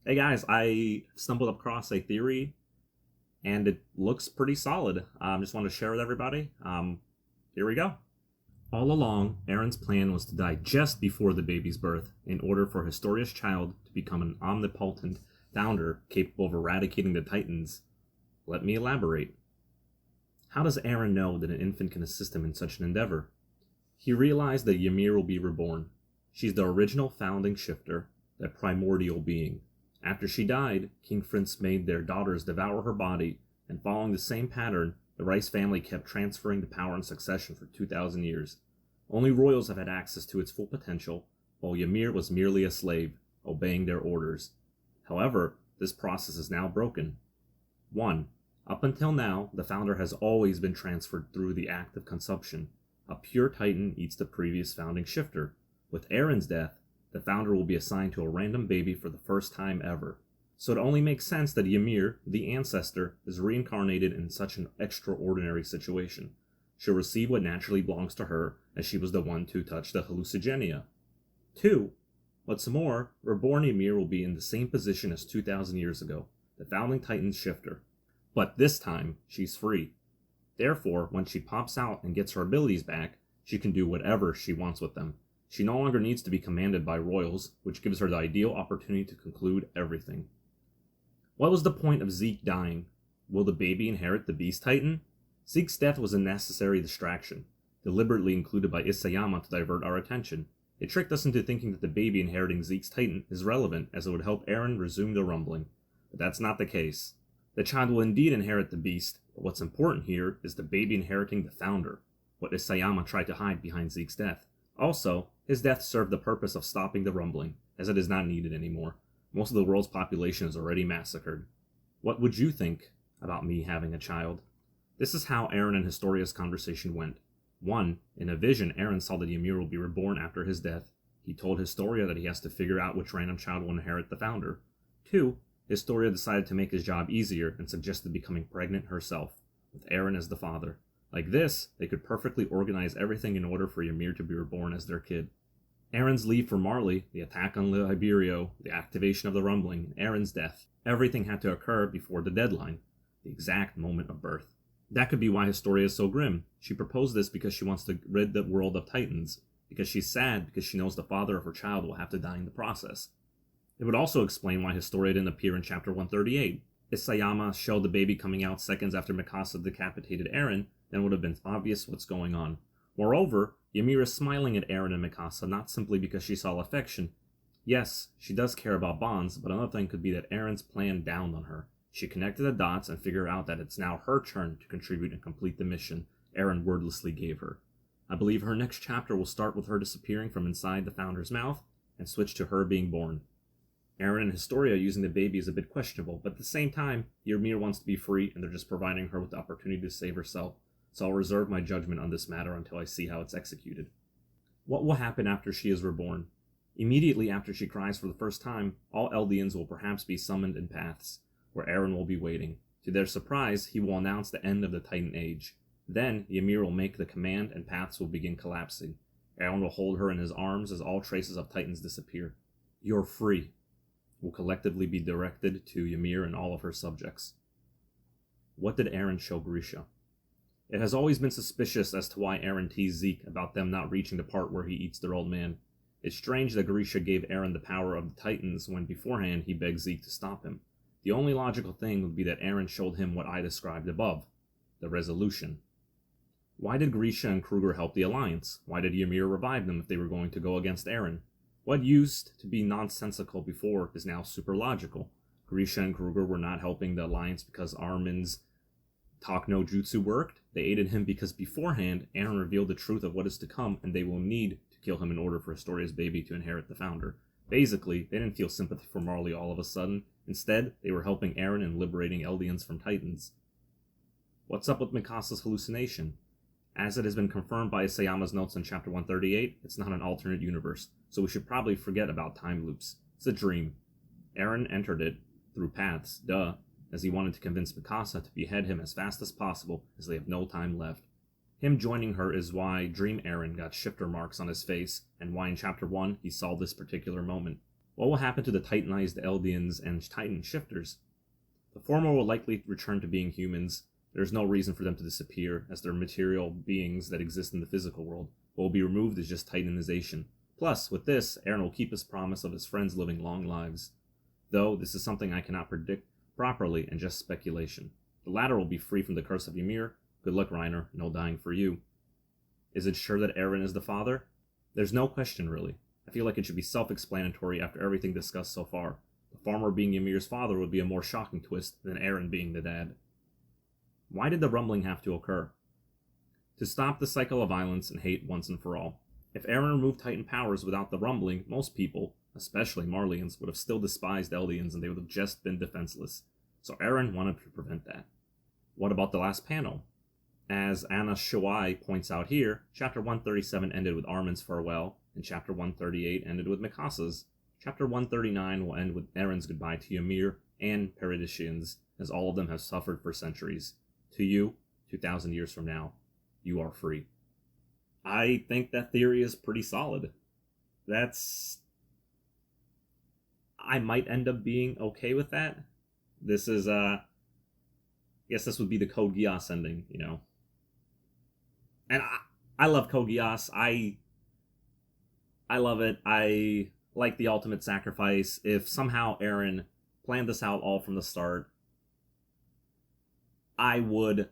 Hey guys, I stumbled across a theory and it looks pretty solid. Just want to share with everybody. Here we go. All along, Aaron's plan was to die just before the baby's birth in order for Historia's child to become an omnipotent founder capable of eradicating the Titans. Let me elaborate. How does Aaron know that an infant can assist him in such an endeavor? He realized that Ymir will be reborn. She's the original founding shifter, that primordial being. After she died, King Fritz made their daughters devour her body, and following the same pattern, the Rice family kept transferring the power in succession for 2,000 years. Only royals have had access to its full potential, while Ymir was merely a slave, obeying their orders. However, this process is now broken. 1. Up until now, the founder has always been transferred through the act of consumption. A pure Titan eats the previous founding shifter. With Aaron's death, the founder will be assigned to a random baby for the first time ever. So it only makes sense that Ymir, the ancestor, is reincarnated in such an extraordinary situation. She'll receive what naturally belongs to her, as she was the one to touch the hallucigenia. 2. What's more, reborn Ymir will be in the same position as 2,000 years ago, the founding Titan's shifter. But this time, she's free. Therefore, when she pops out and gets her abilities back, she can do whatever she wants with them. She no longer needs to be commanded by royals, which gives her the ideal opportunity to conclude everything. What was the point of Zeke dying? Will the baby inherit the Beast Titan? Zeke's death was a necessary distraction, deliberately included by Isayama to divert our attention. It tricked us into thinking that the baby inheriting Zeke's Titan is relevant, as it would help Eren resume the rumbling. But that's not the case. The child will indeed inherit the beast, but what's important here is the baby inheriting the founder, what Isayama tried to hide behind Zeke's death. Also, his death served the purpose of stopping the rumbling, as it is not needed anymore. Most of the world's population is already massacred. What would you think about me having a child? This is how Eren and Historia's conversation went. 1. In a vision, Eren saw that Ymir will be reborn after his death. He told Historia that he has to figure out which random child will inherit the founder. 2. Historia decided to make his job easier and suggested becoming pregnant herself, with Eren as the father. Like this, they could perfectly organize everything in order for Ymir to be reborn as their kid. Eren's leave for Marley, the attack on Liberio, the activation of the rumbling, and Eren's death. Everything had to occur before the deadline, the exact moment of birth. That could be why Historia is so grim. She proposed this because she wants to rid the world of Titans, because she's sad because she knows the father of her child will have to die in the process. It would also explain why Historia didn't appear in chapter 138. Isayama showed the baby coming out seconds after Mikasa decapitated Eren, then would have been obvious what's going on. Moreover, Ymir is smiling at Eren and Mikasa not simply because she saw affection. Yes, she does care about bonds, but another thing could be that Eren's plan downed on her. She connected the dots and figured out that it's now her turn to contribute and complete the mission Eren wordlessly gave her. I believe her next chapter will start with her disappearing from inside the Founder's mouth and switch to her being born. Eren and Historia using the baby is a bit questionable, but at the same time, Ymir wants to be free and they're just providing her with the opportunity to save herself, so I'll reserve my judgment on this matter until I see how it's executed. What will happen after she is reborn? Immediately after she cries for the first time, all Eldians will perhaps be summoned in paths, where Eren will be waiting. To their surprise, he will announce the end of the Titan Age. Then, Ymir will make the command and paths will begin collapsing. Eren will hold her in his arms as all traces of Titans disappear. "You're free," will collectively be directed to Ymir and all of her subjects. What did Eren show Grisha? It has always been suspicious as to why Eren teased Zeke about them not reaching the part where he eats their old man. It's strange that Grisha gave Eren the power of the Titans when beforehand he begged Zeke to stop him. The only logical thing would be that Eren showed him what I described above, the resolution. Why did Grisha and Kruger help the Alliance? Why did Ymir revive them if they were going to go against Eren? What used to be nonsensical before is now super logical. Grisha and Kruger were not helping the Alliance because Armin's talk no jutsu worked. They aided him because beforehand, Eren revealed the truth of what is to come and they will need to kill him in order for Historia's baby to inherit the founder. Basically, they didn't feel sympathy for Marley all of a sudden. Instead, they were helping Eren in liberating Eldians from Titans. What's up with Mikasa's hallucination? As it has been confirmed by Isayama's notes in chapter 138, it's not an alternate universe, so we should probably forget about time loops. It's a dream. Eren entered it through paths, as he wanted to convince Mikasa to behead him as fast as possible, as they have no time left. Him joining her is why Dream Eren got shifter marks on his face, and why in chapter 1 he saw this particular moment. What will happen to the Titanized Eldians and Titan shifters? The former will likely return to being humans. There is no reason for them to disappear, as they're material beings that exist in the physical world. What will be removed is just Titanization. Plus, with this, Eren will keep his promise of his friends living long lives. Though, this is something I cannot predict properly and just speculation. The latter will be free from the curse of Ymir. Good luck, Reiner. No dying for you. Is it sure that Eren is the father? There's no question, really. I feel like it should be self-explanatory after everything discussed so far. The farmer being Ymir's father would be a more shocking twist than Eren being the dad. Why did the rumbling have to occur? To stop the cycle of violence and hate once and for all. If Eren removed Titan powers without the rumbling, most people, especially Marleyans, would have still despised Eldians and they would have just been defenseless. So Eren wanted to prevent that. What about the last panel? As Anna Shawai points out here, Chapter 137 ended with Armin's farewell, and Chapter 138 ended with Mikasa's. Chapter 139 will end with Eren's goodbye to Ymir and Paradisians, as all of them have suffered for centuries. To you, 2,000 years from now, you are free. I think that theory is pretty solid. I might end up being okay with that. This is, I guess this would be the Code Geass ending, you know. And I love Code Geass. I love it. I like the ultimate sacrifice. If somehow Eren planned this out all from the start, I would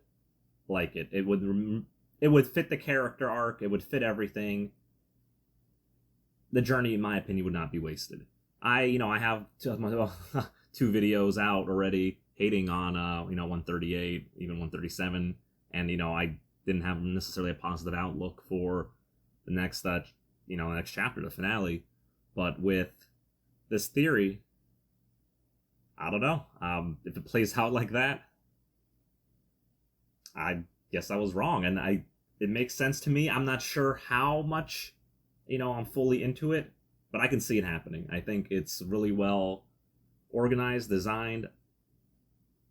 like it. It would fit the character arc. It would fit everything. The journey, in my opinion, would not be wasted. I have two videos out already hating on 138, even 137, and I didn't have necessarily a positive outlook for the next next chapter, the finale. But with this theory, I don't know. If it plays out like that, I guess I was wrong, and it makes sense to me. I'm not sure how much I'm fully into it, but I can see it happening. I think it's really well organized, designed.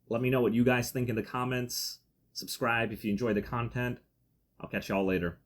Let me know what you guys think in the comments. Subscribe if you enjoy the content. I'll catch y'all later.